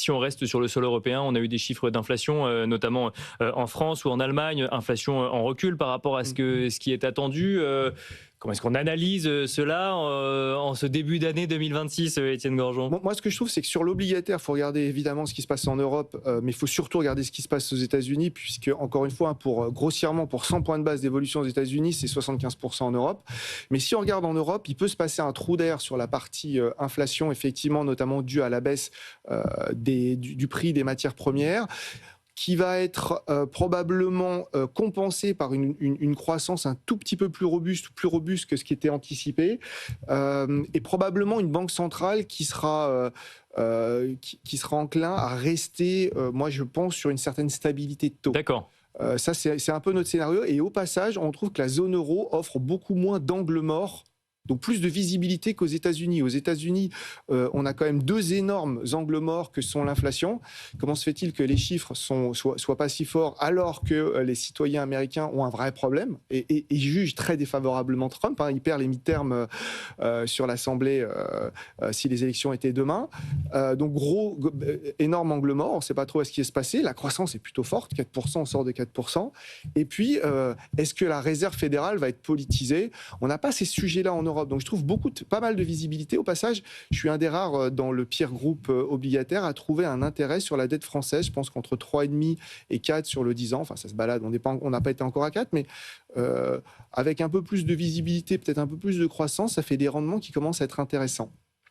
si on reste sur le sol européen, on a eu des chiffres d'inflation, notamment en France ou en Allemagne, inflation en recul par rapport à ce qui est attendu. Comment est-ce qu'on analyse cela en ce début d'année 2026, Étienne Gorgeon? Moi, ce que je trouve, c'est que sur l'obligataire, il faut regarder évidemment ce qui se passe en Europe, mais il faut surtout regarder ce qui se passe aux États-Unis, puisque, encore une fois, grossièrement, pour 100 points de base d'évolution aux États-Unis, c'est 75% en Europe. Mais si on regarde en Europe, il peut se passer un trou d'air sur la partie inflation, effectivement, notamment due à la baisse du prix des matières premières, qui va être probablement compensé par une croissance un tout petit peu plus robuste que ce qui était anticipé, et probablement une banque centrale qui sera enclin à rester, moi je pense, sur une certaine stabilité de taux. D'accord. Ça, c'est un peu notre scénario. Et au passage, on trouve que la zone euro offre beaucoup moins d'angles morts, donc plus de visibilité qu'aux États-Unis. Aux États-Unis, on a quand même deux énormes angles morts que sont l'inflation. Comment se fait-il que les chiffres soient pas si forts alors que les citoyens américains ont un vrai problème et jugent très défavorablement Trump, hein. Il perd les mi-termes sur l'Assemblée si les élections étaient demain. Donc énorme angle mort, on ne sait pas trop ce qui va se passer. La croissance est plutôt forte, 4%, on sort de 4%. Et puis, est-ce que la réserve fédérale va être politisée? On n'a pas ces sujets-là en Europe. Donc je trouve pas mal de visibilité. Au passage, je suis un des rares dans le peer group obligataire à trouver un intérêt sur la dette française. Je pense qu'entre 3,5 et 4 sur le 10 ans, enfin ça se balade, on n'a pas été encore à 4, mais avec un peu plus de visibilité, peut-être un peu plus de croissance, ça fait des rendements qui commencent à être intéressants.